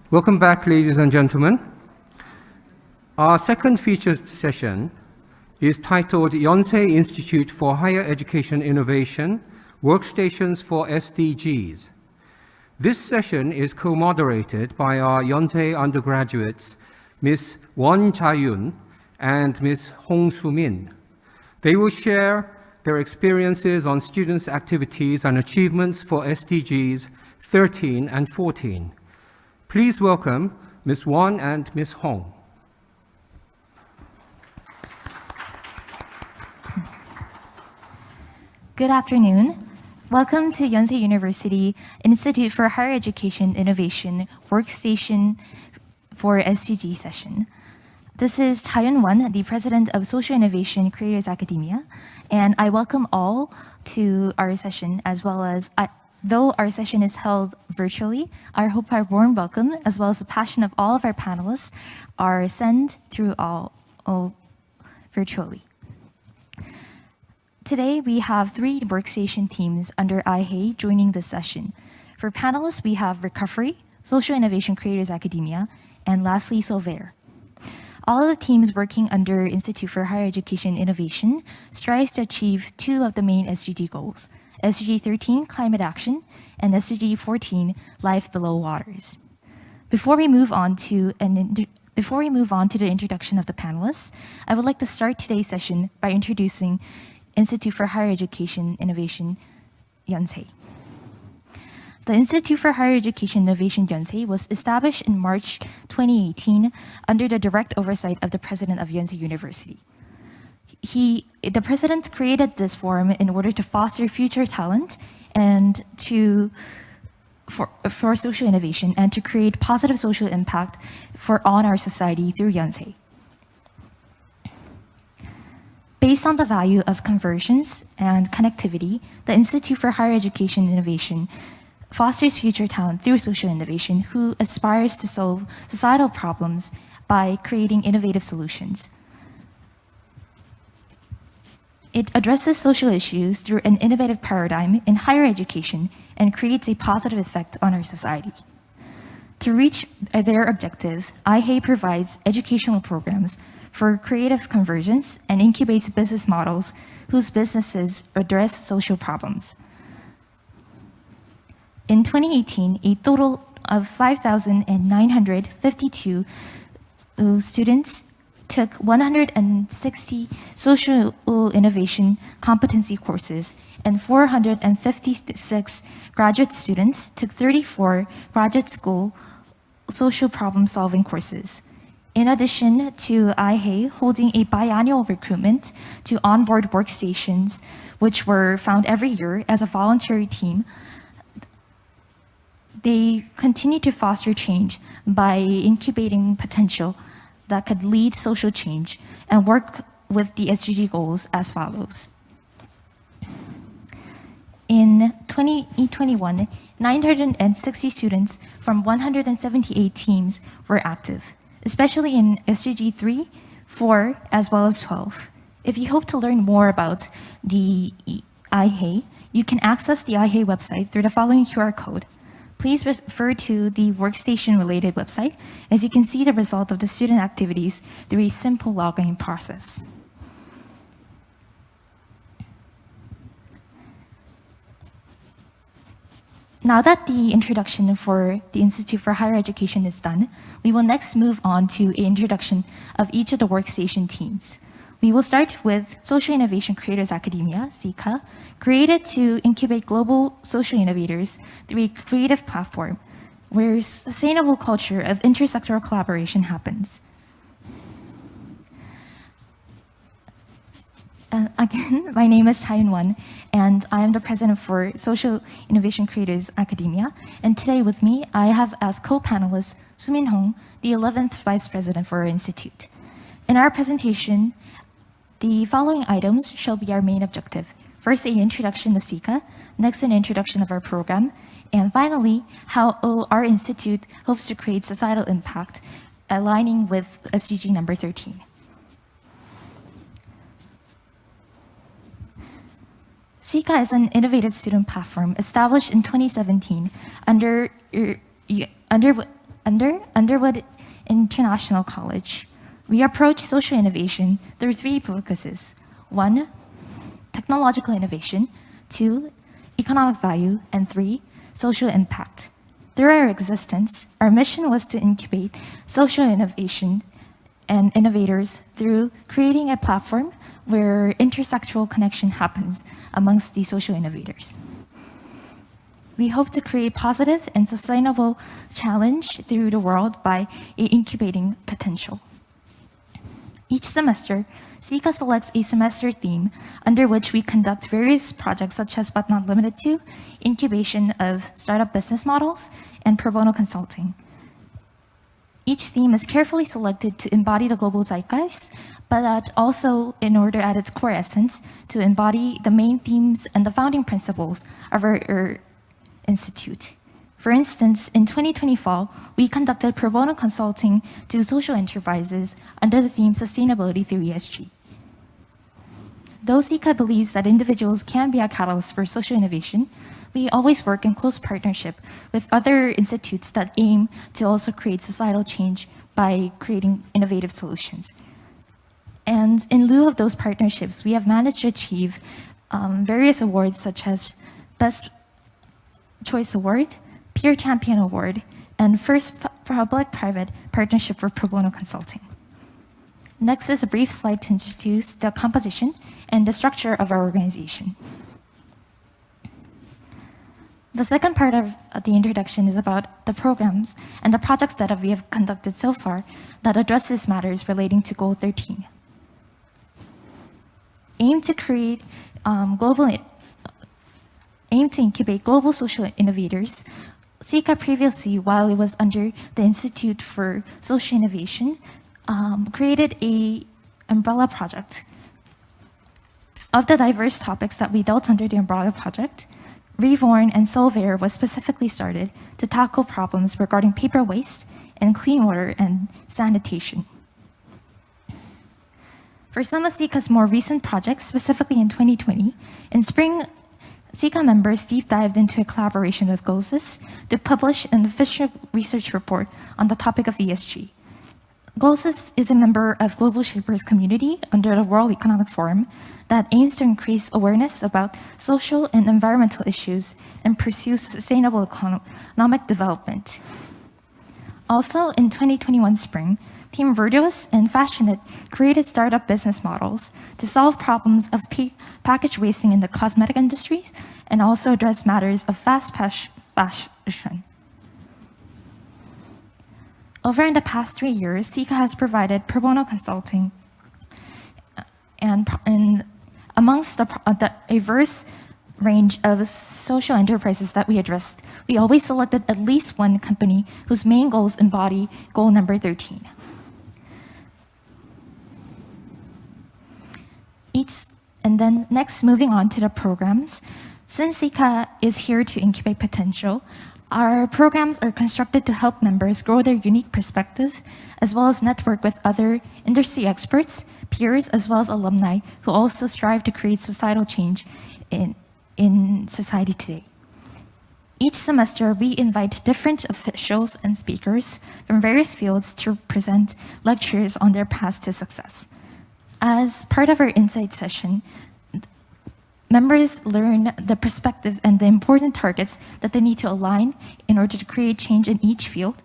Welcome back, ladies and gentlemen. Our second featured session is titled Yonsei Institute for Higher Education Innovation, Workstations for SDGs. This session is co-moderated by our Yonsei undergraduates, Ms. Jayun and Ms. Soomin. They will share their experiences on students' activities and achievements for SDGs 13 and 14. Please welcome Ms. Won and Ms. Hong. Good afternoon. Welcome to Yonsei University Institute for Higher Education Innovation Workstation for SDG session. This is Jayun Won, the President of Social Innovation Creators Academia, and I welcome all to our session, as well as though our session is held virtually, I hope our warm welcome, as well as the passion of all of our panelists, are sent through all virtually. Today, we have 3 workstation teams under IHEI joining this session. For panelists, we have Recoffery, Social Innovation Creators Academia, and lastly, Solvair. All of the teams working under Institute for Higher Education Innovation strives to achieve 2 of the main SDG goals, SDG 13, Climate Action, and SDG 14, Life Below Waters. Before we move on to the introduction of the panelists, I would like to start today's session by introducing Institute for Higher Education Innovation, Yonsei. The Institute for Higher Education Innovation, Yonsei, was established in March 2018 under the direct oversight of the President of Yonsei University. The President created this forum in order to foster future talent and for social innovation and to create positive social impact on our society through Yonsei. Based on the value of conversions and connectivity, the Institute for Higher Education Innovation fosters future talent through social innovation who aspires to solve societal problems by creating innovative solutions. It addresses social issues through an innovative paradigm in higher education and creates a positive effect on our society. To reach their objective, IHEI provides educational programs for creative convergence and incubates business models whose businesses address social problems. In 2018, a total of 5,952 students took 160 social innovation competency courses, and 456 graduate students took 34 graduate school social problem-solving courses. In addition to IHEI holding a biannual recruitment to onboard workstations, which were found every year as a voluntary team, they continue to foster change by incubating potential that could lead social change and work with the SDG goals as follows. In 2021, 960 students from 178 teams were active, especially in SDG 3, 4, as well as 12. If you hope to learn more about the IHEI, you can access the IHEI website through the following QR code. Please refer to the workstation-related website, as you can see the result of the student activities through a simple login process. Now that the introduction for the Institute for Higher Education is done, we will next move on to an introduction of each of the workstation teams. We will start with Social Innovation Creators Academia, SICA, created to incubate global social innovators through a creative platform where sustainable culture of intersectoral collaboration happens. Again, my name is Jayun Won, and I am the president for Social Innovation Creators Academia. And today with me, I have as co-panelists Soomin Hong, the 11th vice president for our institute. In our presentation, the following items shall be our main objective. First, an introduction of SICA, next an introduction of our program, and finally, how our institute hopes to create societal impact, aligning with SDG number 13. SICA is an innovative student platform established in 2017 under Underwood International College, we approach social innovation through 3 focuses. 1, technological innovation. 2, economic value. And 3, social impact. Through our existence, our mission was to incubate social innovation and innovators through creating a platform where intersectoral connection happens amongst the social innovators. We hope to create positive and sustainable challenge through the world by incubating potential. Each semester, SICA selects a semester theme under which we conduct various projects such as, but not limited to, incubation of startup business models and pro bono consulting. Each theme is carefully selected to embody the global zeitgeist, but also in order at its core essence to embody the main themes and the founding principles of our institute. For instance, in 2020 fall, we conducted pro bono consulting to social enterprises under the theme Sustainability through ESG. Though SICA believes that individuals can be a catalyst for social innovation, we always work in close partnership with other institutes that aim to also create societal change by creating innovative solutions. And in lieu of those partnerships, we have managed to achieve various awards such as Best Choice Award, Peer Champion Award, and First Public-Private Partnership for Pro Bono Consulting. Next is a brief slide to introduce the composition and the structure of our organization. The second part of the introduction is about the programs and the projects that we have conducted so far that addresses matters relating to Goal 13. Aim to incubate global social innovators. SICA previously, while it was under the Institute for Social Innovation, created an umbrella project. Of the diverse topics that we dealt under the umbrella project, Reborn and Solvair was specifically started to tackle problems regarding paper waste and clean water and sanitation. For some of SICA's more recent projects, specifically in 2020, in spring, SICA members deep dived into a collaboration with GOSIS to publish an official research report on the topic of ESG. GOSIS is a member of Global Shapers community under the World Economic Forum that aims to increase awareness about social and environmental issues and pursue sustainable economic development. Also, in 2021 spring, Team Virtuous and Fashionate created startup business models to solve problems of package wasting in the cosmetic industry and also address matters of fast fashion. Over in the past 3 years, SICA has provided pro bono consulting and amongst the diverse range of social enterprises that we addressed, we always selected at least one company whose main goals embody goal number 13. And then next, moving on to the programs. Since SICA is here to incubate potential, our programs are constructed to help members grow their unique perspective, as well as network with other industry experts, peers, as well as alumni who also strive to create societal change in society today. Each semester, we invite different officials and speakers from various fields to present lectures on their path to success. As part of our insight session, members learn the perspective and the important targets that they need to align in order to create change in each field.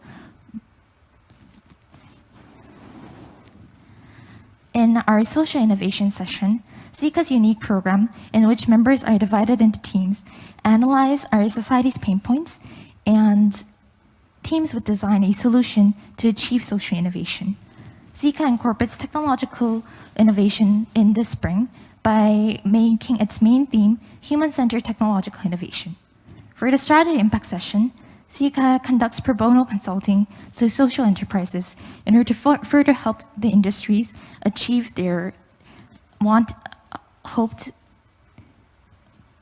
In our social innovation session, SICA's unique program, in which members are divided into teams, analyze our society's pain points, and teams would design a solution to achieve social innovation. SICA incorporates technological innovation in this spring by making its main theme human-centered technological innovation. For the strategy impact session, SICA conducts pro bono consulting to social enterprises in order to further help the industries achieve their hoped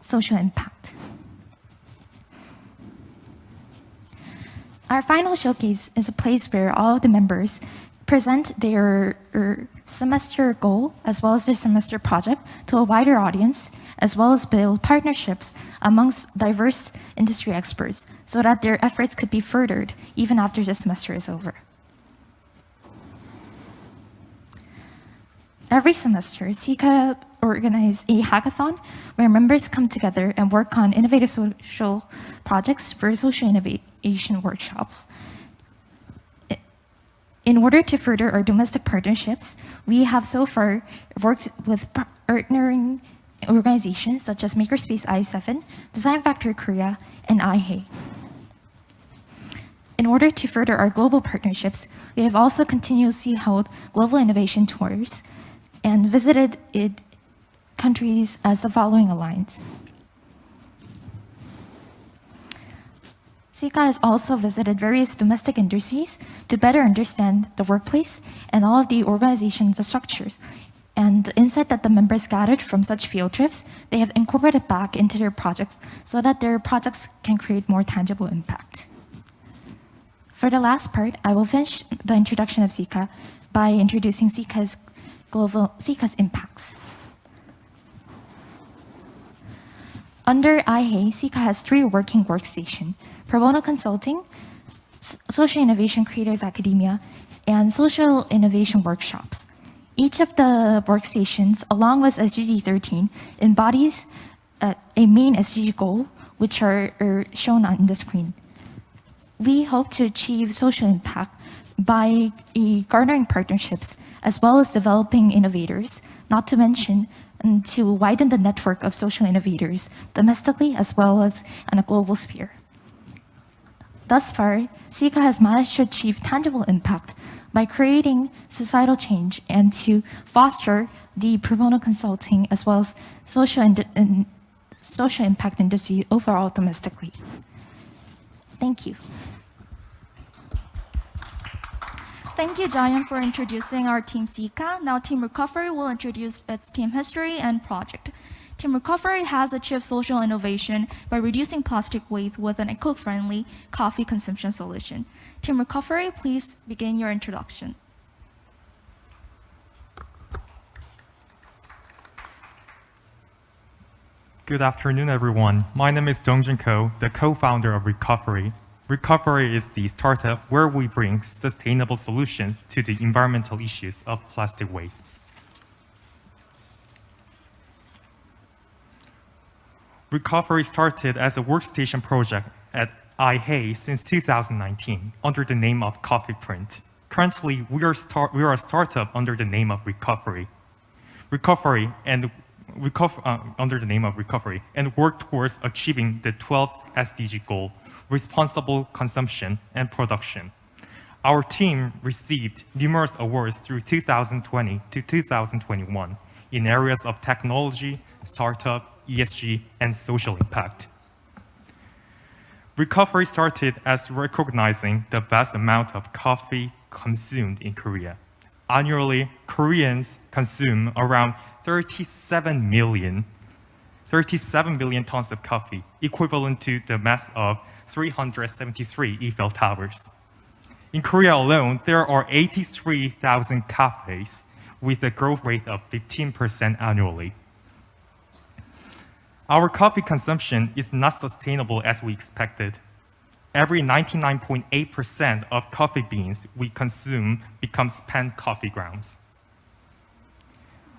social impact. Our final showcase is a place where all of the members present their semester goal as well as their semester project to a wider audience, as well as build partnerships amongst diverse industry experts so that their efforts could be furthered even after the semester is over. Every semester, SICA organizes a hackathon where members come together and work on innovative social projects for social innovation workshops. In order to further our domestic partnerships, we have so far worked with partnering organizations such as Makerspace I7, Design Factory Korea, and IHEI. In order to further our global partnerships, we have also continuously held global innovation tours and visited countries as the following aligns. SICA has also visited various domestic industries to better understand the workplace and all of the organization structures. And the insight that the members gathered from such field trips, they have incorporated back into their projects so that their projects can create more tangible impact. For the last part, I will finish the introduction of SICA by introducing SICA's impacts. Under IHEI, SICA has 3 working workstations: Pro Bono Consulting, Social Innovation Creators Academia, and Social Innovation Workshops. Each of the workstations, along with SDG 13, embodies a main SDG goal, which are shown on the screen. We hope to achieve social impact by garnering partnerships, as well as developing innovators, not to mention to widen the network of social innovators domestically as well as on a global sphere. Thus far, SICA has managed to achieve tangible impact by creating societal change and to foster the pro bono consulting as well as social impact industry overall domestically. Thank you. Thank you, Jayun, for introducing our Team SICA. Now Team Recoffery will introduce its team history and project. Team Recoffery has achieved social innovation by reducing plastic waste with an eco-friendly coffee consumption solution. Team Recoffery, please begin your introduction. Good afternoon, everyone. My name is DongJun, the co-founder of Recoffery. Recoffery is the startup where we bring sustainable solutions to the environmental issues of plastic wastes. Recoffery started as a workstation project at IHEI since 2019 under the name of Coffee Print. Currently, we are a startup under the name of Recoffery. Under the name of Recoffery, and work towards achieving the 12th SDG goal, responsible consumption and production. Our team received numerous awards through 2020 to 2021 in areas of technology, startup, ESG, and social impact. Recoffery started as recognizing the vast amount of coffee consumed in Korea. Annually, Koreans consume around 37 million tons of coffee, equivalent to the mass of 373 Eiffel Towers. In Korea alone, there are 83,000 cafes with a growth rate of 15% annually. Our coffee consumption is not sustainable as we expected. Every 99.8% of coffee beans we consume become spent coffee grounds,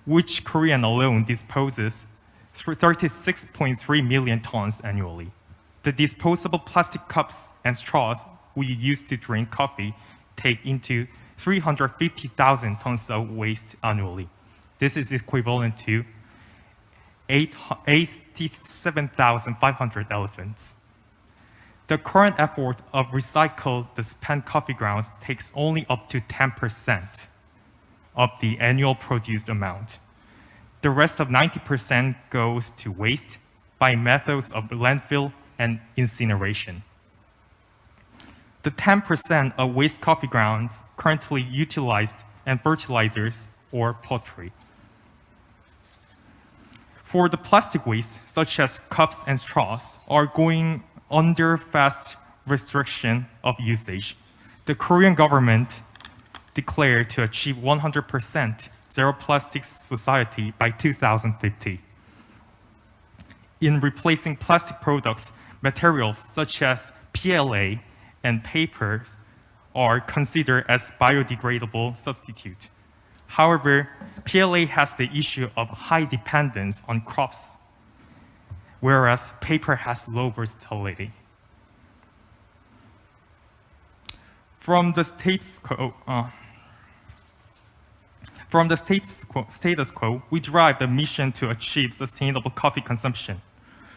which Korea alone disposes 36.3 million tons annually. The disposable plastic cups and straws we use to drink coffee take into 350,000 tons of waste annually. This is equivalent to 87,500 elephants. The current effort of recycle the spent coffee grounds takes only up to 10% of the annual produced amount. The rest of 90% goes to waste by methods of landfill and incineration. The 10% of waste coffee grounds currently utilized and fertilizers or pottery. For the plastic waste, such as cups and straws, are going under fast restriction of usage. The Korean government declared to achieve 100% zero plastic society by 2050. in replacing plastic products, materials such as PLA and papers are considered as biodegradable substitute. However, PLA has the issue of high dependence on crops, whereas paper has low versatility. From the status quo, we drive the mission to achieve sustainable coffee consumption.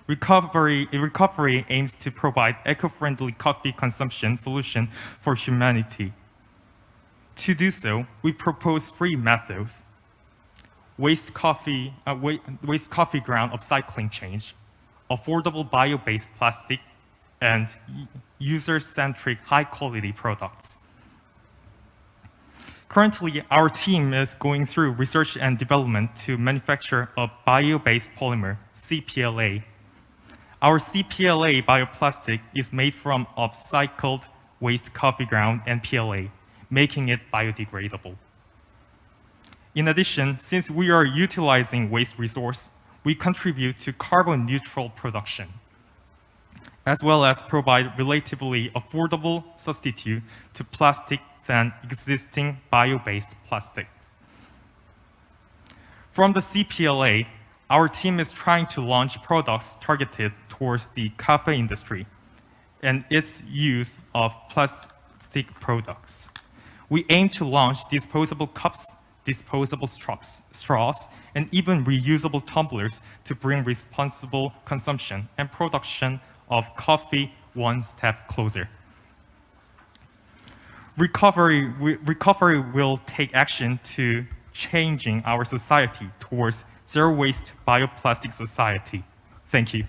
Recoffery aims to provide eco-friendly coffee consumption solution for humanity. To do so, we propose 3 methods: waste coffee ground upcycling change, affordable bio-based plastic, and user-centric high-quality products. Currently, our team is going through research and development to manufacture a bio-based polymer, CPLA. Our CPLA bioplastic is made from upcycled waste coffee ground and PLA, making it biodegradable. In addition, since we are utilizing waste resource, we contribute to carbon neutral production, as well as provide relatively affordable substitute to plastic than existing bio-based plastics. From the CPLA, our team is trying to launch products targeted towards the cafe industry and its use of plastic products. We aim to launch disposable cups, disposable straws, and even reusable tumblers to bring responsible consumption and production of coffee one step closer. Recoffery will take action to changing our society towards zero-waste bioplastic society. Thank you.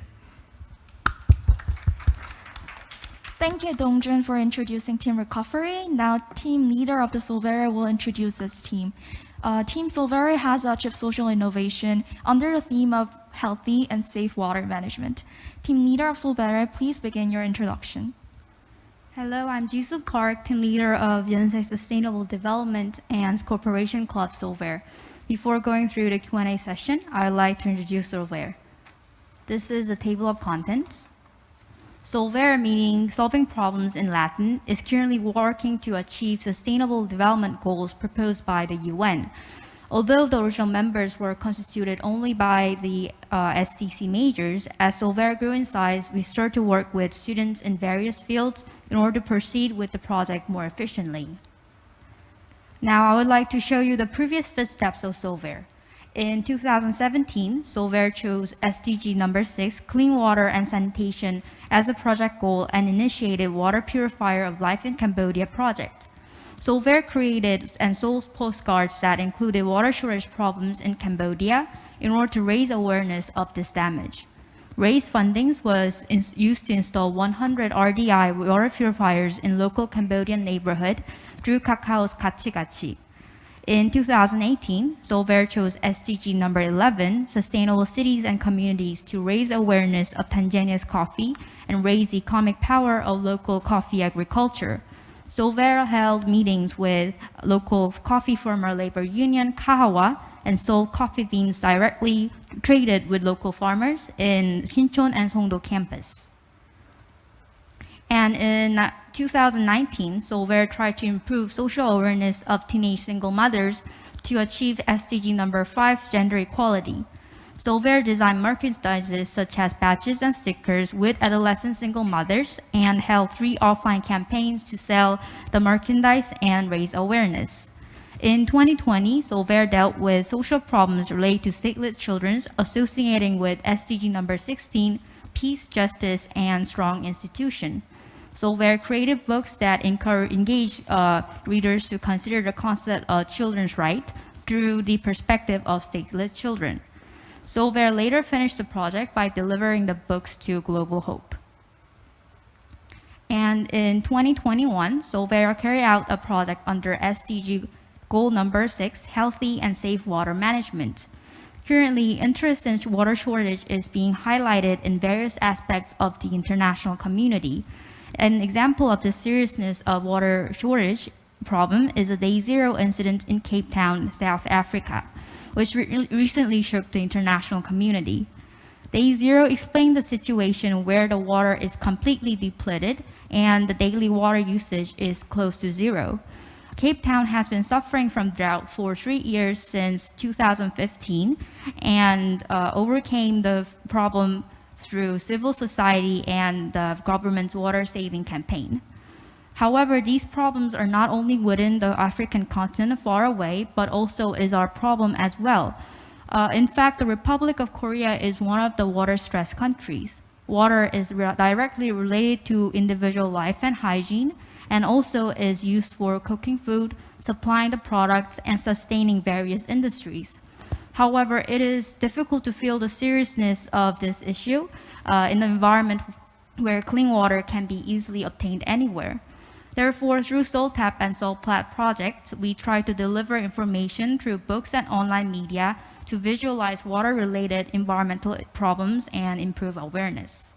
Thank you, DongJun, for introducing Team Recoffery. Now, team leader of the Solvere will introduce this team. Team Solvere has achieved social innovation under the theme of healthy and safe water management. Team leader of Solvere, please begin your introduction. Hello, I'm Jisoo Park, team leader of Yonsei Sustainable Development and Corporation Club Solvere. Before going through the Q&A session, I would like to introduce Solvere. This is a table of contents. Solvere, meaning solving problems in Latin, is currently working to achieve sustainable development goals proposed by the UN. Although the original members were constituted only by the SDC majors, as Solvere grew in size, we started to work with students in various fields in order to proceed with the project more efficiently. Now, I would like to show you the previous footsteps of Solvere. In 2017, Solvere chose SDG number 6, Clean Water and Sanitation, as a project goal and initiated Water Purifier of Life in Cambodia project. Solvere created and sold postcards that included water shortage problems in Cambodia in order to raise awareness of this damage. Raised fundings was used to install 100 RDI water purifiers in local Cambodian neighborhood through Kakao's Kachi. In 2018, Solvere chose SDG number 11, Sustainable Cities and Communities, to raise awareness of Tanzania's coffee and raise the economic power of local coffee agriculture. Solvere held meetings with local coffee farmer labor union, Kahawa, and sold coffee beans directly traded with local farmers in Sinchon and Songdo campus. And in 2019, Solvere tried to improve social awareness of teenage single mothers to achieve SDG number 5, gender equality. Solvere designed merchandises such as badges and stickers with adolescent single mothers and held 3 offline campaigns to sell the merchandise and raise awareness. In 2020, Solvere dealt with social problems related to stateless children associating with SDG number 16, peace, justice, and strong institution. Solvere created books that engage readers to consider the concept of children's rights through the perspective of stateless children. Solvere later finished the project by delivering the books to Global Hope. And in 2021, Solvere carried out a project under SDG goal number 6, healthy and safe water management. Currently, interest in water shortage is being highlighted in various aspects of the international community. An example of the seriousness of water shortage problem is a Day Zero incident in Cape Town, South Africa, which recently shook the international community. Day 0 explained the situation where the water is completely depleted and the daily water usage is close to zero. Cape Town has been suffering from drought for 3 years since 2015 and overcame the problem through civil society and the government's water-saving campaign. However, these problems are not only within the African continent far away, but also is our problem as well. In fact, the Republic of Korea is one of the water-stressed countries. Water is directly related to individual life and hygiene, and also is used for cooking food, supplying the products, and sustaining various industries. However, it is difficult to feel the seriousness of this issue in an environment where clean water can be easily obtained anywhere. Therefore, through SoulTap and SoulPlat projects, we try to deliver information through books and online media to visualize water-related environmental problems and improve awareness.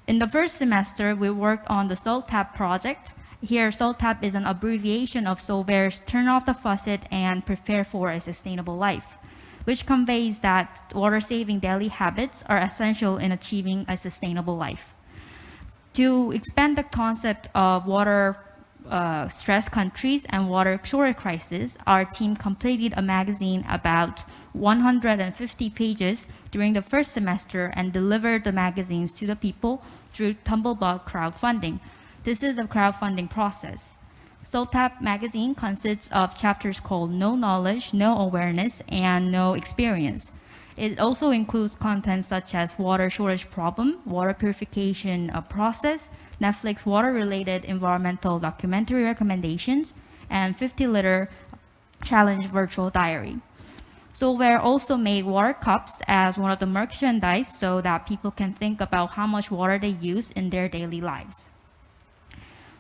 In the first semester, we worked on the SoulTap project. Here, SoulTap is an abbreviation of Solvair's Turn Off the Faucet and Prepare for a Sustainable Life, which conveys that water-saving daily habits are essential in achieving a sustainable life. To expand the concept of water-stressed countries and water shortage crisis, our team completed a magazine about 150 pages during the first semester and delivered the magazines to the people through Tumblebug crowdfunding. This is a crowdfunding process. SoulTap magazine consists of chapters called No Knowledge, No Awareness, and No Experience. It also includes content such as water shortage problem, water purification process, Netflix water-related environmental documentary recommendations, and 50-liter challenge virtual diary. Solvair also made water cups as one of the merchandise so that people can think about how much water they use in their daily lives.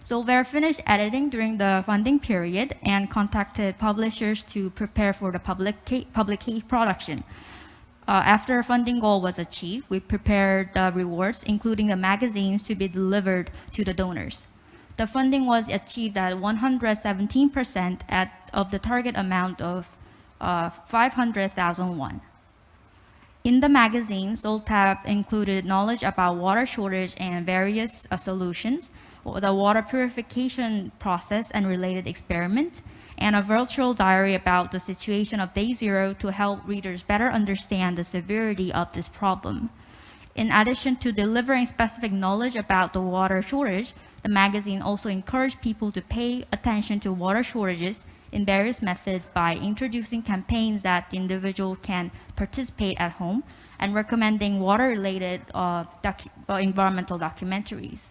Solvair finished editing during the funding period and contacted publishers to prepare for the public production. After funding goal was achieved, we prepared the rewards, including the magazines to be delivered to the donors. The funding was achieved at 117% of the target amount of 500,000 won. In the magazine, SoulTap included knowledge about water shortage and various solutions, the water purification process and related experiments, and a virtual diary about the situation of Day 0 to help readers better understand the severity of this problem. In addition to delivering specific knowledge about the water shortage, the magazine also encouraged people to pay attention to water shortages in various methods by introducing campaigns that the individual can participate at home and recommending water-related environmental documentaries.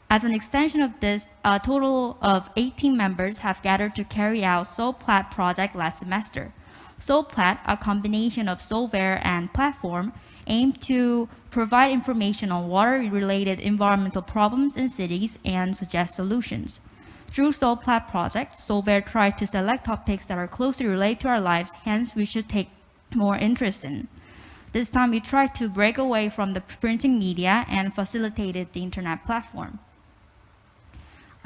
As an extension of this, a total of 18 members have gathered to carry out SoulPlat project last semester. SoulPlat, a combination of Solvair and platform, aimed to provide information on water-related environmental problems in cities and suggest solutions. Through SoulPlat project, Solvair tried to select topics that are closely related to our lives, hence we should take more interest in. This time we tried to break away from the printing media and facilitated the internet platform.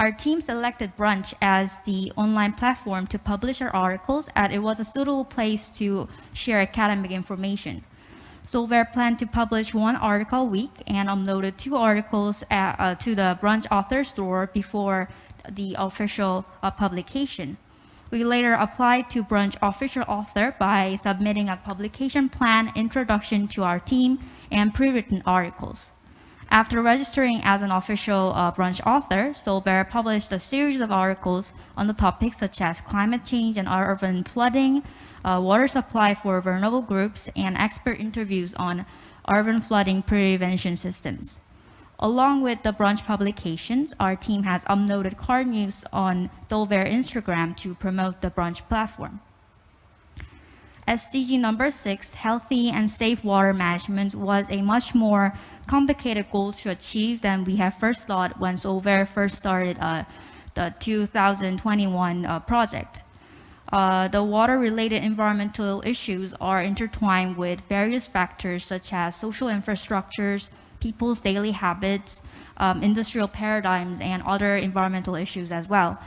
Our team selected Brunch as the online platform to publish our articles, as it was a suitable place to share academic information. Solvair planned to publish 1 article a week and uploaded 2 articles to the Brunch author store before the official publication. We later applied to Brunch official author by submitting a publication plan, introduction to our team, and pre-written articles. After registering as an official Brunch author, Solvair published a series of articles on the topics such as climate change and urban flooding, water supply for vulnerable groups, and expert interviews on urban flooding prevention systems. Along with the Brunch publications, our team has uploaded card news on Solvair Instagram to promote the Brunch platform. SDG number 6, healthy and safe water management, was a much more complicated goal to achieve than we have first thought when Solvair first started the 2021 project. The water-related environmental issues are intertwined with various factors such as social infrastructures, people's daily habits, industrial paradigms, and other environmental issues as well.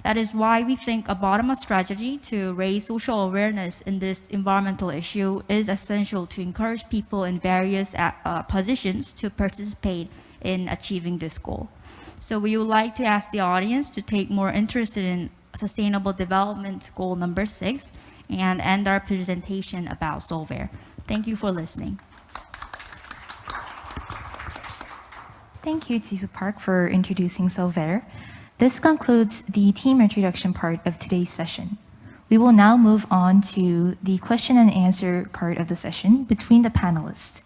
That is why we think a bottom-up strategy to raise social awareness in this environmental issue is essential to encourage people in various positions to participate in achieving this goal. So we would like to ask the audience to take more interest in Sustainable Development Goal number 6 and end our presentation about Solvere. Thank you for listening. Thank you, Jisoo Park, for introducing Solvere. This concludes the team introduction part of today's session. We will now move on to the question and answer part of the session between the panelists.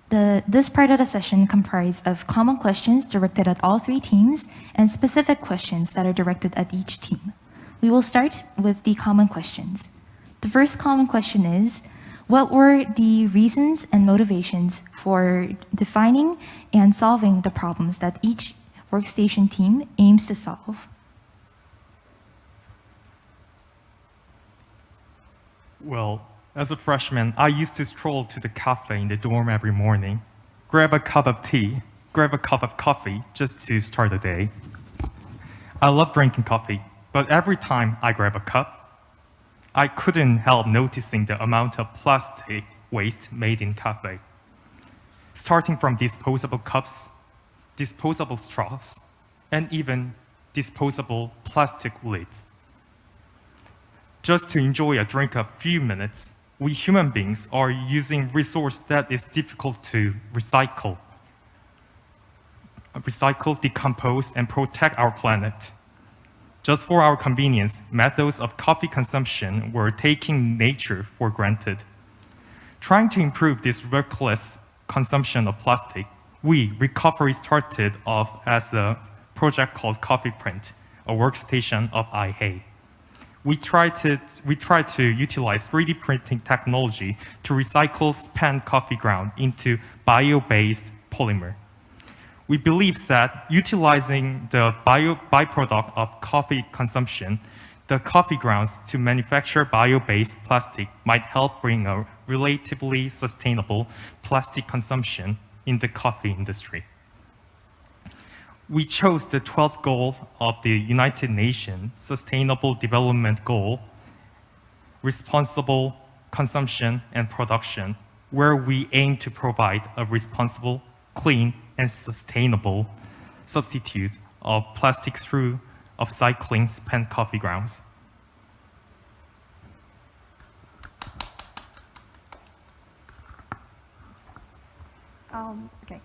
This part of the session comprises of common questions directed at all 3 teams and specific questions that are directed at each team. We will start with the common questions. The first common question is, what were the reasons and motivations for defining and solving the problems that each workstation team aims to solve? Well, as a freshman, I used to stroll to the cafe in the dorm every morning, grab a cup of tea, grab a cup of coffee just to start the day. I love drinking coffee, but every time I grab a cup, I couldn't help noticing the amount of plastic waste made in cafe. Starting from disposable cups, disposable straws, and even disposable plastic lids. Just to enjoy a drink a few minutes, we human beings are using resource that is difficult to recycle, decompose, and protect our planet. Just for our convenience, methods of coffee consumption were taking nature for granted. Trying to improve this reckless consumption of plastic, we, Recoffery, started off as a project called Coffee Print, a workstation of IHEI. We tried to utilize 3D printing technology to recycle spent coffee ground into bio-based polymer. We believe that utilizing the byproduct of coffee consumption, the coffee grounds to manufacture bio-based plastic might help bring a relatively sustainable plastic consumption in the coffee industry. We chose the 12th goal of the United Nations Sustainable Development Goal, responsible consumption and production, where we aim to provide a responsible, clean, and sustainable substitute of plastic through upcycling spent coffee grounds. Okay.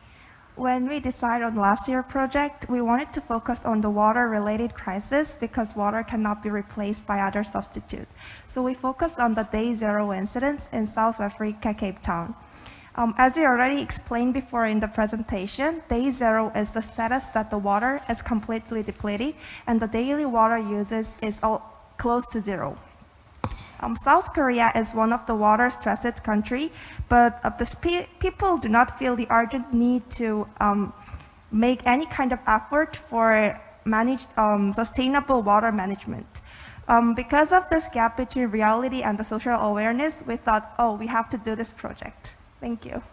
When we decided on last year's project, we wanted to focus on the water-related crisis because water cannot be replaced by other substitutes. So we focused on the Day Zero incidents in South Africa, Cape Town. As we already explained before in the presentation, Day Zero is the status that the water is completely depleted and the daily water usage is close to zero. South Korea is one of the water-stressed countries, but people do not feel the urgent need to make any kind of effort for sustainable water management. Because of this gap between reality and the social awareness, we thought, oh, we have to do this project. Thank you.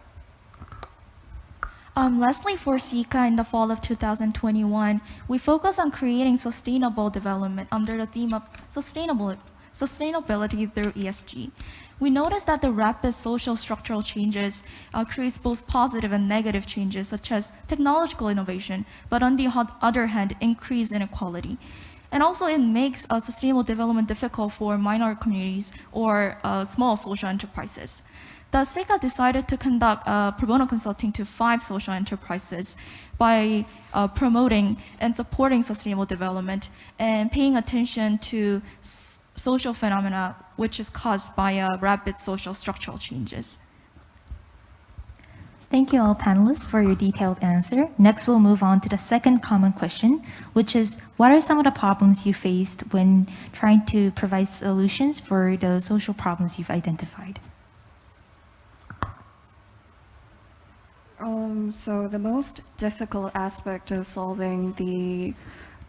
Lastly, for SICA in the fall of 2021, we focus on creating sustainable development under the theme of sustainability through ESG. We noticed that the rapid social structural changes creates both positive and negative changes, such as technological innovation, but on the other hand, increase inequality. And also it makes sustainable development difficult for minor communities or small social enterprises. The SICA decided to conduct pro bono consulting to 5 social enterprises by promoting and supporting sustainable development and paying attention to social phenomena which is caused by rapid social structural changes. Thank you all panelists for your detailed answer. Next, we'll move on to the second common question, which is, what are some of the problems you faced when trying to provide solutions for the social problems you've identified? So the most difficult aspect of solving the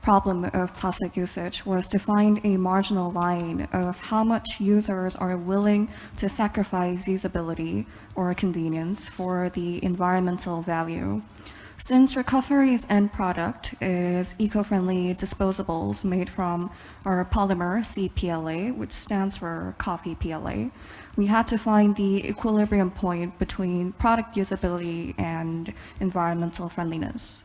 problem of plastic usage was to find a marginal line of how much users are willing to sacrifice usability or convenience for the environmental value. Since Recoffery's end product is eco-friendly disposables made from our polymer CPLA, which stands for coffee PLA, we had to find the equilibrium point between product usability and environmental friendliness.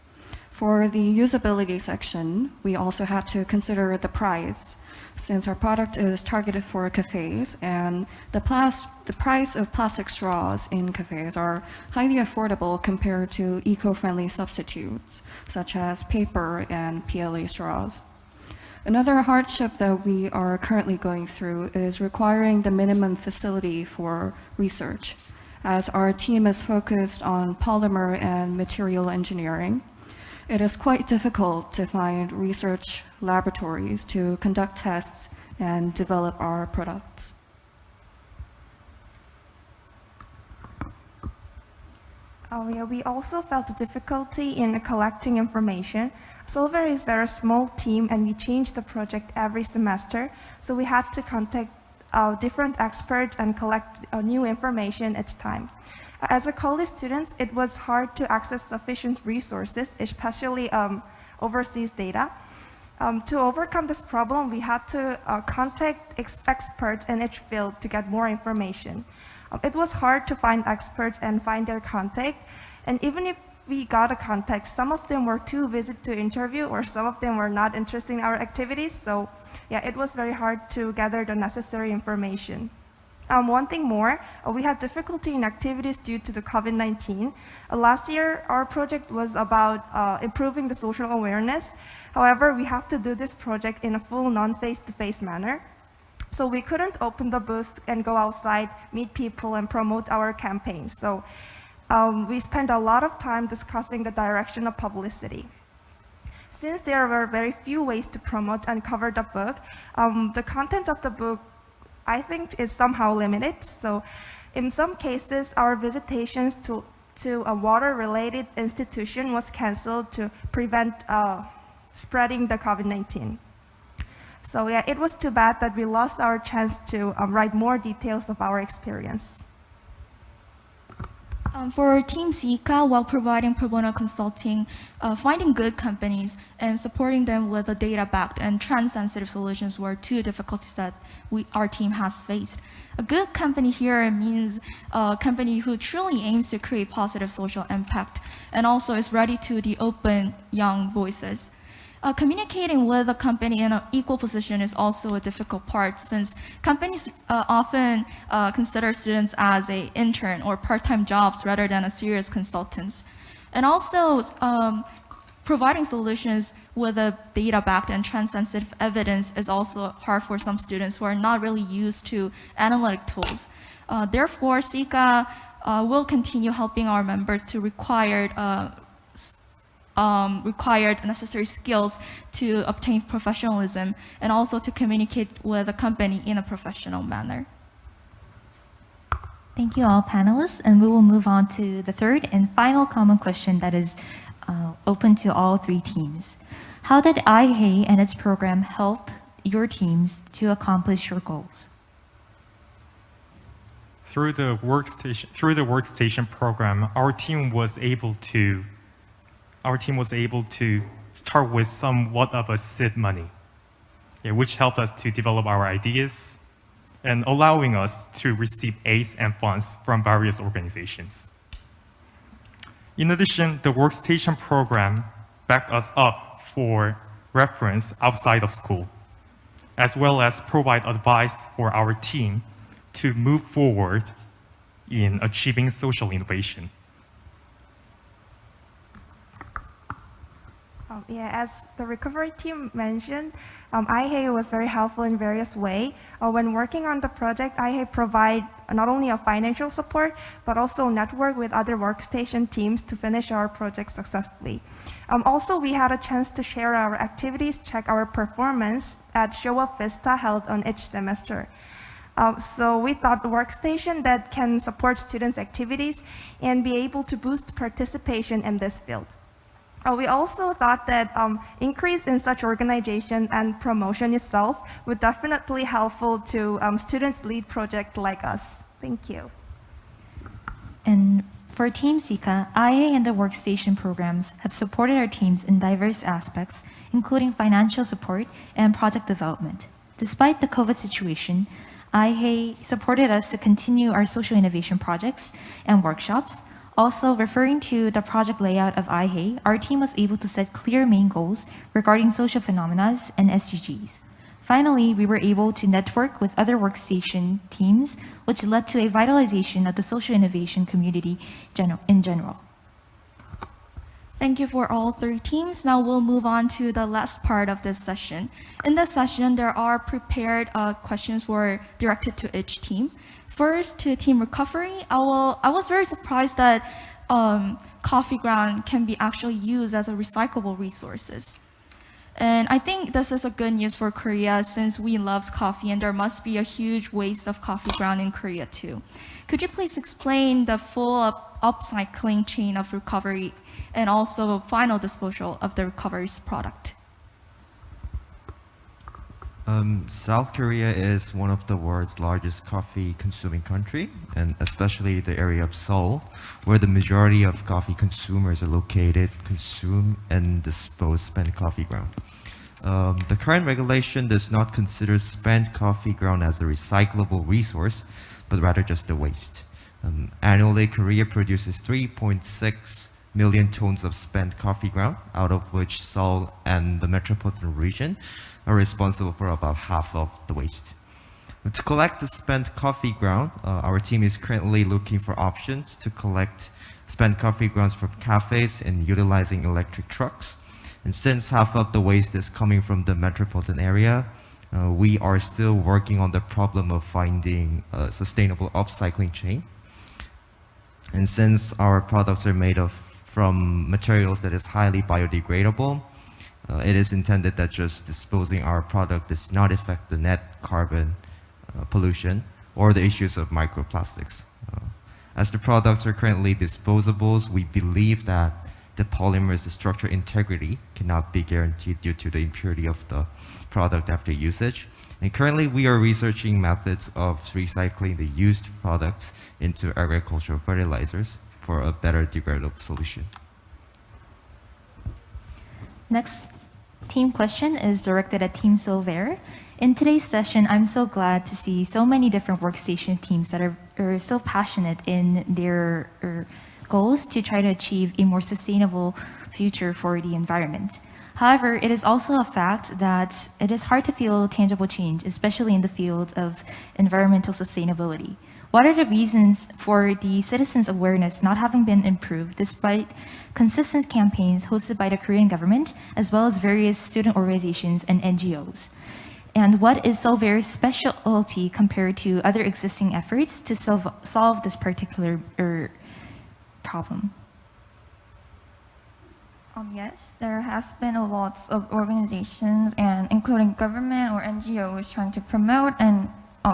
For the usability section, we also had to consider the price, since our product is targeted for cafes, and the price of plastic straws in cafes are highly affordable compared to eco-friendly substitutes, such as paper and PLA straws. Another hardship that we are currently going through is requiring the minimum facility for research. As our team is focused on polymer and material engineering, it is quite difficult to find research laboratories to conduct tests and develop our products. We also felt the difficulty in collecting information. Solver is a very small team, and we change the project every semester, so we had to contact different experts and collect new information each time. As a college student, it was hard to access sufficient resources, especially overseas data. To overcome this problem, we had to contact experts in each field to get more information. It was hard to find experts and find their contact, and even if we got a contact, some of them were too busy to interview, or some of them were not interested in our activities, so yeah, it was very hard to gather the necessary information. One thing more, we had difficulty in activities due to the COVID-19. Last year, our project was about improving the social awareness. However, we have to do this project in a full non-face-to-face manner. So we couldn't open the booth and go outside, meet people, and promote our campaigns. So we spent a lot of time discussing the direction of publicity. Since there were very few ways to promote and cover the book, the content of the book, I think, is somehow limited. So in some cases, our visitations to a water-related institution was canceled to prevent spreading the COVID-19. So yeah, it was too bad that we lost our chance to write more details of our experience. For Team SICA, while providing pro bono consulting, finding good companies and supporting them with the data-backed and trend-sensitive solutions were two difficulties that our team has faced. A good company here means a company who truly aims to create positive social impact and also is ready to open young voices. Communicating with a company in an equal position is also a difficult part, since companies often consider students as an intern or part-time jobs rather than a serious consultants. And also, providing solutions with a data-backed and trend-sensitive evidence is also hard for some students who are not really used to analytic tools. Therefore, SICA will continue helping our members to required necessary skills to obtain professionalism and also to communicate with a company in a professional manner. Thank you all panelists, and we will move on to the third and final common question that is open to all three teams. How did IHEI and its program help your teams to accomplish your goals? Through the workstation program, our team was able to start with somewhat of a seed money, which helped us to develop our ideas and allowing us to receive aids and funds from various organizations. In addition, the workstation program backed us up for reference outside of school, as well as provide advice for our team to move forward in achieving social innovation. As the Recoffery team mentioned, IHEI was very helpful in various ways. When working on the project, IHEI provide not only a financial support, but also network with other workstation teams to finish our project successfully. Also, we had a chance to share our activities, check our performance at Show Up Vista held on each semester. So we thought the workstation that can support students' activities and be able to boost participation in this field. We also thought that increase in such organization and promotion itself would definitely helpful to students lead project like us. Thank you. And For Team SICA, IHEI and the workstation programs have supported our teams in diverse aspects, including financial support and project development. Despite the COVID situation, IHEI supported us to continue our social innovation projects and workshops. Also, referring to the project layout of IHEI, our team was able to set clear main goals regarding social phenomena and SDGs. Finally, we were able to network with other workstation teams, which led to a vitalization of the social innovation community in general. Thank you for all 3 teams. Now we'll move on to the last part of this session. In this session, there are prepared questions directed to each team. First, to Team Recoffery, I was very surprised that coffee ground can be actually used as a recyclable resources. And I think this is a good news for Korea since we love coffee and there must be a huge waste of coffee ground in Korea too. Could you please explain the full upcycling chain of recovery and also final disposal of the recovery's product? South Korea is one of the world's largest coffee consuming country, and especially the area of Seoul, where the majority of coffee consumers are located, consume and dispose spent coffee ground. The current regulation does not consider spent coffee ground as a recyclable resource, but rather just a waste. Annually, Korea produces 3.6 million tons of spent coffee ground, out of which Seoul and the metropolitan region are responsible for about half of the waste. To collect the spent coffee ground, our team is currently looking for options to collect spent coffee grounds from cafes and utilizing electric trucks. And since half of the waste is coming from the metropolitan area, we are still working on the problem of finding a sustainable upcycling chain. And since our products are made from materials that is highly biodegradable, it is intended that just disposing our product does not affect the net carbon pollution or the issues of microplastics. As the products are currently disposables, we believe that the polymer's structural integrity cannot be guaranteed due to the impurity of the product after usage. And currently, we are researching methods of recycling the used products into agricultural fertilizers for a better degradable solution. Next team question is directed at Team Silver. In today's session, I'm so glad to see so many different workstation teams that are so passionate in their goals to try to achieve a more sustainable future for the environment. However, it is also a fact that it is hard to feel tangible change, especially in the field of environmental sustainability. What are the reasons for the citizens' awareness not having been improved despite consistent campaigns hosted by the Korean government, as well as various student organizations and NGOs? And what is Solvair's specialty compared to other existing efforts to solve this particular problem? Yes, there has been a lot of organizations, and including government or NGOs, trying to promote and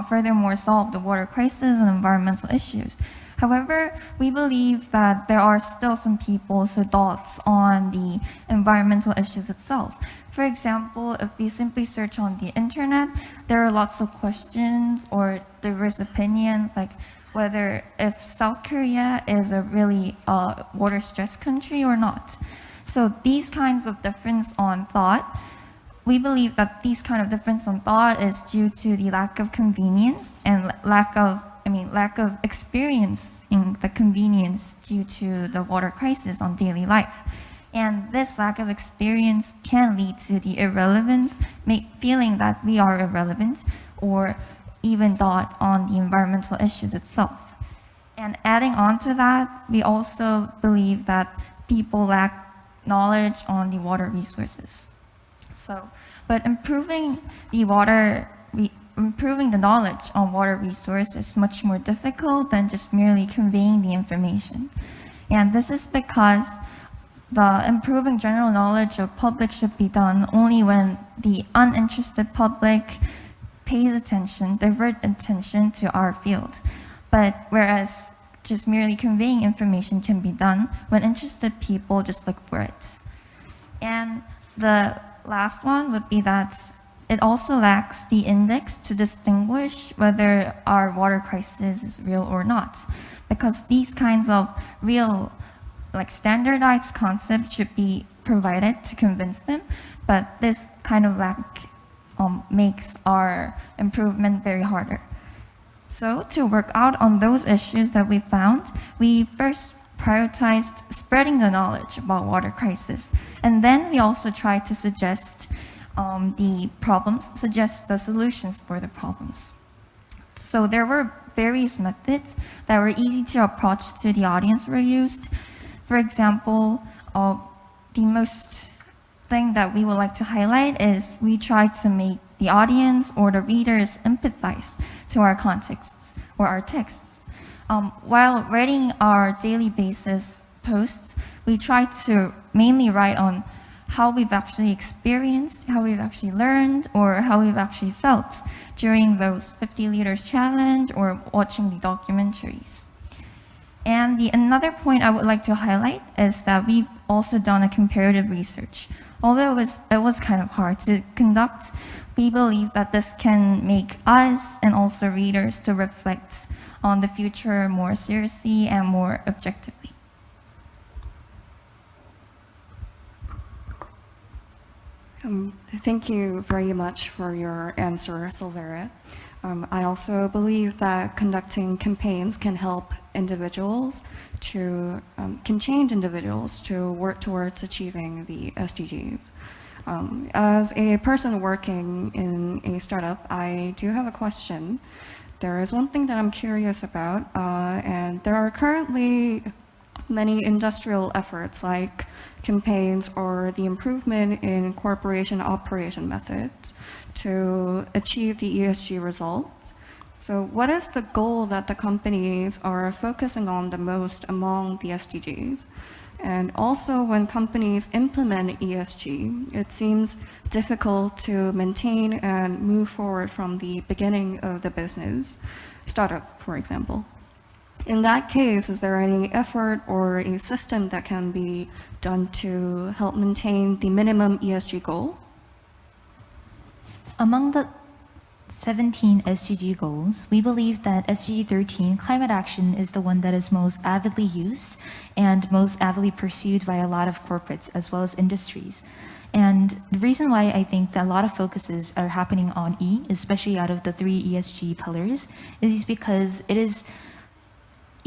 furthermore solve the water crisis and environmental issues. However, we believe that there are still some people's thoughts on the environmental issues itself. For example, if we simply search on the internet, there are lots of questions or diverse opinions, like whether if South Korea is a really water-stressed country or not. So these kinds of difference on thought, we believe that these kind of difference on thought is due to the lack of convenience and lack of experience in the convenience due to the water crisis on daily life. And this lack of experience can lead to the irrelevance, feeling that we are irrelevant, or even thought on the environmental issues itself. And adding on to that, we also believe that people lack knowledge on the water resources. But improving the knowledge on water resources is much more difficult than just merely conveying the information. And this is because the improving general knowledge of public should be done only when the uninterested public pays attention, divert attention to our field. But whereas just merely conveying information can be done when interested people just look for it. And the last one would be that it also lacks the index to distinguish whether our water crisis is real or not. because these kinds of real, like standardized concepts should be provided to convince them, but this kind of lack makes our improvement very harder. So to work out on those issues that we found, we first prioritized spreading the knowledge about water crisis, and then we also tried to suggest the solutions for the problems. So there were various methods that were easy to approach to the audience were used. For example, the most thing that we would like to highlight is we tried to make the audience or the readers empathize to our contexts or our texts. While writing our daily basis posts, we tried to mainly write on how we've actually experienced, how we've actually learned, or how we've actually felt during those 50 liters challenge or watching the documentaries. And another point I would like to highlight is that we've also done a comparative research. Although it was kind of hard to conduct, we believe that this can make us and also readers to reflect on the future more seriously and more objectively. Thank you very much for your answer, Silvera. I also believe that conducting campaigns can help individuals can change individuals to work towards achieving the SDGs. As a person working in a startup, I do have a question. There is one thing that I'm curious about, and there are currently many industrial efforts like campaigns or the improvement in corporation operation methods to achieve the ESG results. So what is the goal that the companies are focusing on the most among the SDGs? And also when companies implement ESG, it seems difficult to maintain and move forward from the beginning of the business, startup, for example. In that case, is there any effort or a system that can be done to help maintain the minimum ESG goal? Among the 17 SDG goals, we believe that SDG 13, climate action, is the one that is most avidly used and most avidly pursued by a lot of corporates as well as industries. And the reason why I think that a lot of focuses are happening on E, especially out of the 3 ESG pillars, is because it is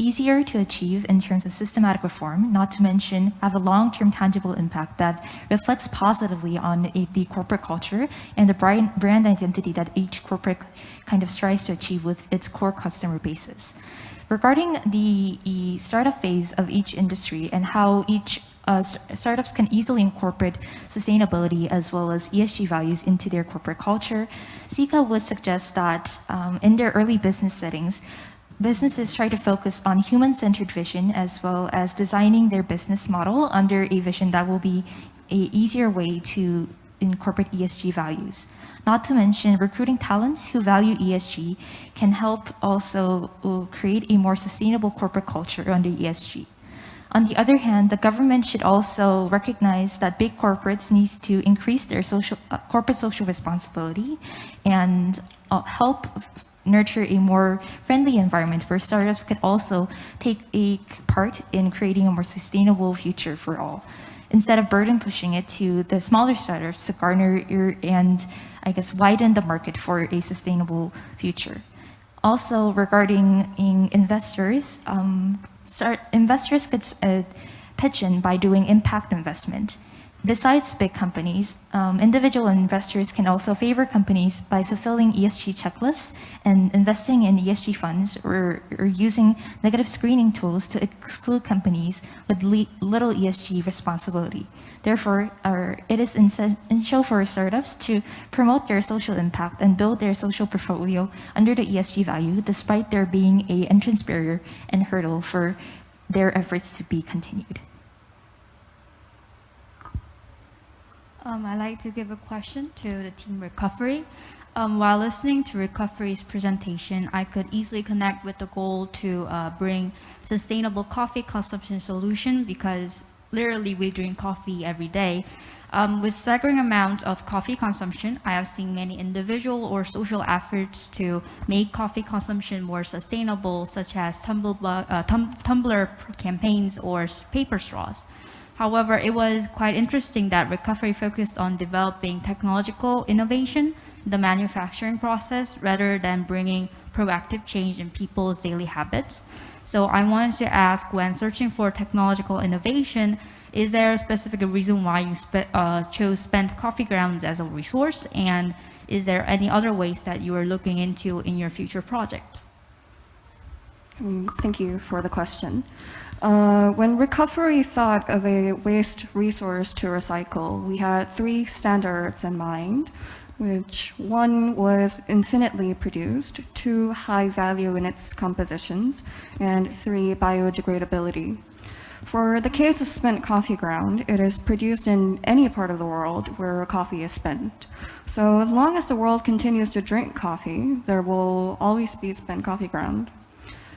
easier to achieve in terms of systematic reform, not to mention have a long-term tangible impact that reflects positively on the corporate culture and the brand identity that each corporate kind of strives to achieve with its core customer bases. Regarding the startup phase of each industry and how each startups can easily incorporate sustainability as well as ESG values into their corporate culture, SICA would suggest that in their early business settings, businesses try to focus on human-centered vision as well as designing their business model under a vision that will be an easier way to incorporate ESG values. Not to mention, recruiting talents who value ESG can help also create a more sustainable corporate culture under ESG. On the other hand, the government should also recognize that big corporates need to increase their corporate social responsibility and help nurture a more friendly environment where startups could also take a part in creating a more sustainable future for all, instead of burden pushing it to the smaller startups to garner and, I guess, widen the market for a sustainable future. Also, regarding investors, investors could pitch in by doing impact investment. Besides big companies, individual investors can also favor companies by fulfilling ESG checklists and investing in ESG funds or using negative screening tools to exclude companies with little ESG responsibility. Therefore, it is essential for startups to promote their social impact and build their social portfolio under the ESG value, despite there being an entrance barrier and hurdle for their efforts to be continued. I'd like to give a question to the team Recoffery. While listening to Recoffery's presentation, I could easily connect with the goal to bring sustainable coffee consumption solution because literally we drink coffee every day. With staggering amount of coffee consumption, I have seen many individual or social efforts to make coffee consumption more sustainable, such as tumbler campaigns or paper straws. However, it was quite interesting that Recoffery focused on developing technological innovation, the manufacturing process, rather than bringing proactive change in people's daily habits. So I wanted to ask, when searching for technological innovation, is there a specific reason why you chose spent coffee grounds as a resource? And is there any other ways that you are looking into in your future projects? Thank you for the question. When Recoffery thought of a waste resource to recycle, we had 3 standards in mind, which 1 was infinitely produced, 2 high value in its compositions, and 3 biodegradability. For the case of spent coffee ground, it is produced in any part of the world where coffee is spent. So as long as the world continues to drink coffee, there will always be spent coffee ground.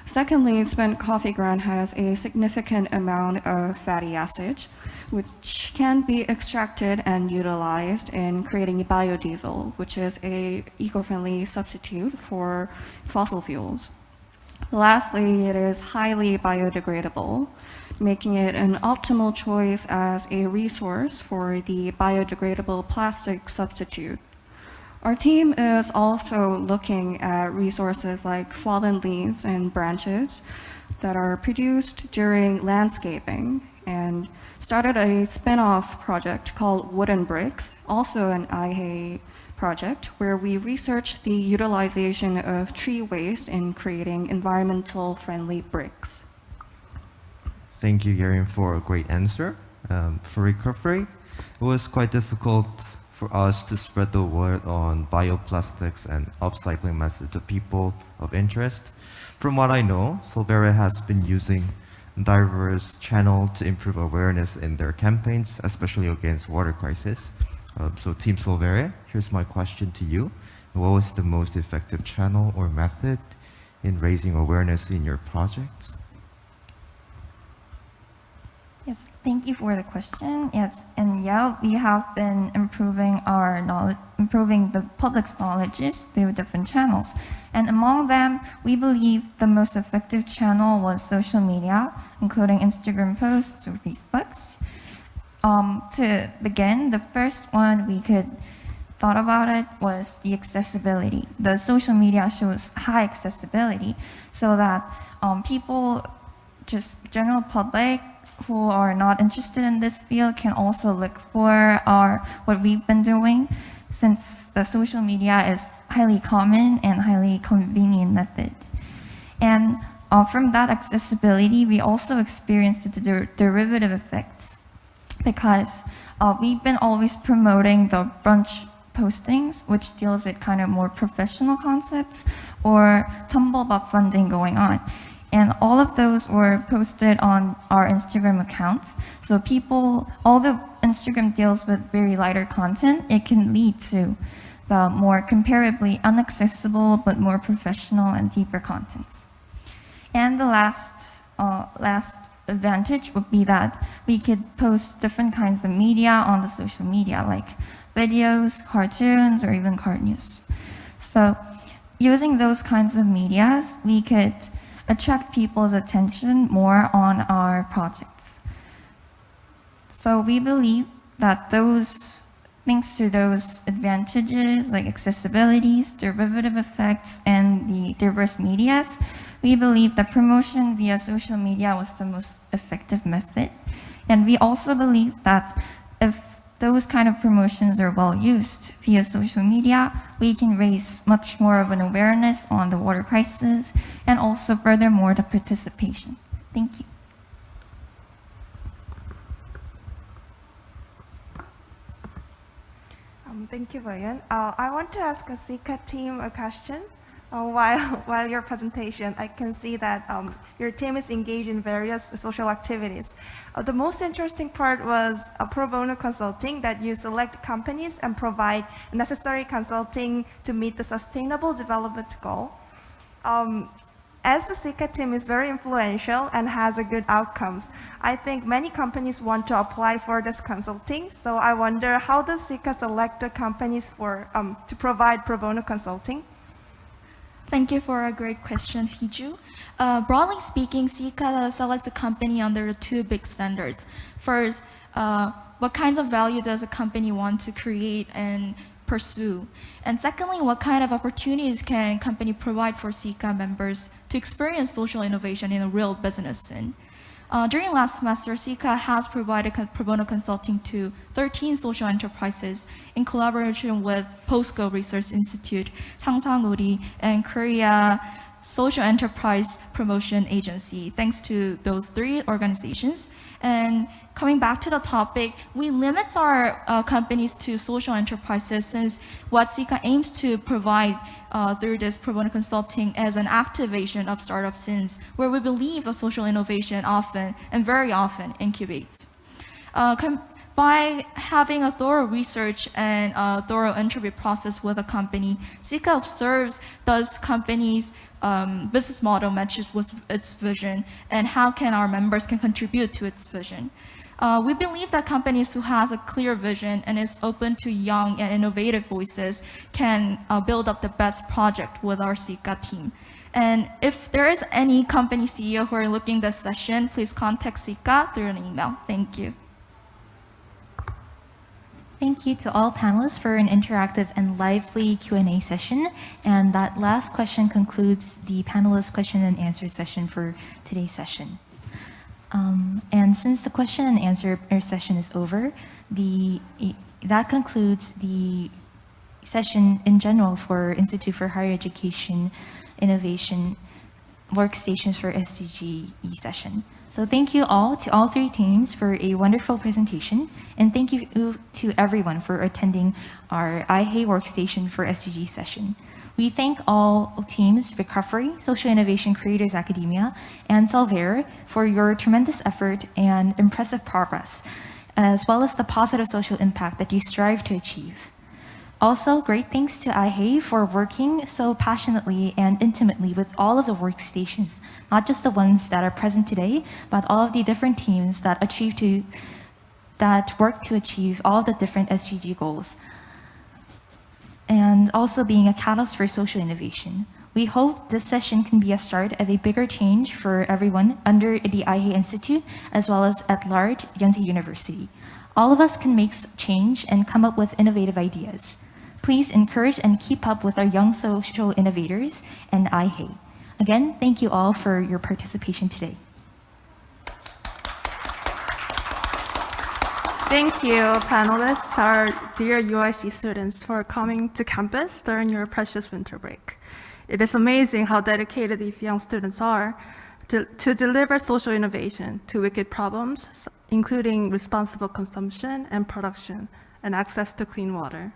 Secondly, spent coffee ground has a significant amount of fatty acids, which can be extracted and utilized in creating biodiesel, which is an eco-friendly substitute for fossil fuels. Lastly, it is highly biodegradable, making it an optimal choice as a resource for the biodegradable plastic substitute. Our team is also looking at resources like fallen leaves and branches that are produced during landscaping, and started a spin-off project called Wooden Bricks, also an IHEI project, where we research the utilization of tree waste in creating environmental friendly bricks. Thank you, Yelim, for a great answer. For Recoffery, it was quite difficult for us to spread the word on bioplastics and upcycling methods to people of interest. From what I know, Solvere has been using diverse channels to improve awareness in their campaigns, especially against water crisis. So Team Solvere, here's my question to you. What was the most effective channel or method in raising awareness in your projects? Yes, thank you for the question. Yes, and yeah, we have been improving our knowledge, improving the public's knowledge through different channels. And among them, we believe the most effective channel was social media, including Instagram posts or Facebooks. To begin, the first one we could thought about it was the accessibility. The social media shows high accessibility so that people, just general public, who are not interested in this field can also look for what we've been doing, since the social media is highly common and highly convenient method. And from that accessibility, we also experienced the derivative effects, because we've been always promoting the brunch postings, which deals with kind of more professional concepts or tumblebug funding going on. And all of those were posted on our Instagram accounts. So people, although Instagram deals with very lighter content, it can lead to the more comparably inaccessible but more professional and deeper contents. And the last advantage would be that we could post different kinds of media on the social media, like videos, cartoons, or even cartoons. So using those kinds of medias, we could attract people's attention more on our projects. So we believe that thanks to those advantages like accessibilities, derivative effects, and the diverse medias, we believe that promotion via social media was the most effective method. And we also believe that if those kind of promotions are well used via social media, we can raise much more of an awareness on the water crisis and also furthermore the participation. Thank you. Thank you, Jayun. I want to ask a SICA team a question. While your presentation, I can see that your team is engaged in various social activities. The most interesting part was pro bono consulting, that you select companies and provide necessary consulting to meet the sustainable development goal. As the SICA team is very influential and has a good outcomes, I think many companies want to apply for this consulting. So I wonder, how does SICA select the companies to provide pro bono consulting? Thank you for a great question, Hiju. Broadly speaking, SICA selects a company under two big standards. First, what kinds of value does a company want to create and pursue? And secondly, what kind of opportunities can a company provide for SICA members to experience social innovation in a real business scene? During last semester, SICA has provided pro bono consulting to 13 social enterprises in collaboration with POSCO Research Institute, 상상우리, and Korea Social Enterprise Promotion Agency, thanks to those three organizations. And coming back to the topic, we limit our companies to social enterprises, since what SICA aims to provide through this pro bono consulting is an activation of startup scenes, where we believe a social innovation often and very often incubates. By having a thorough research and a thorough interview process with a company, SICA observes does companies' business model matches with its vision, and how can our members can contribute to its vision. We believe that companies who has a clear vision and is open to young and innovative voices can build up the best project with our SICA team. And if there is any company CEO who are looking this session, please contact SICA through an email. Thank you. Thank you to all panelists for an interactive and lively Q&A session. And that last question concludes the panelist question and answer session for today's session. And since the question and answer session is over, that concludes the session in general for Institute for Higher Education Innovation Workstations for SDGs session. So thank you all to all three teams for a wonderful presentation, and thank you to everyone for attending our IHEI Workstation for SDGs session. We thank all teams, Recoffery, Social Innovation Creators Academia, and Solver for your tremendous effort and impressive progress, as well as the positive social impact that you strive to achieve. Also, great thanks to IHEI for working so passionately and intimately with all of the workstations, not just the ones that are present today, but all of the different teams that work to achieve all of the different SDG goals, and also being a catalyst for social innovation. We hope this session can be a start of a bigger change for everyone under the IHEI Institute, as well as at large Yonsei University. All of us can make change and come up with innovative ideas. Please encourage and keep up with our young social innovators and IHEI. Again, thank you all for your participation today. Thank you, panelists, our dear UIC students, for coming to campus during your precious winter break. It is amazing how dedicated these young students are to deliver social innovation to wicked problems, including responsible consumption and production and access to clean water.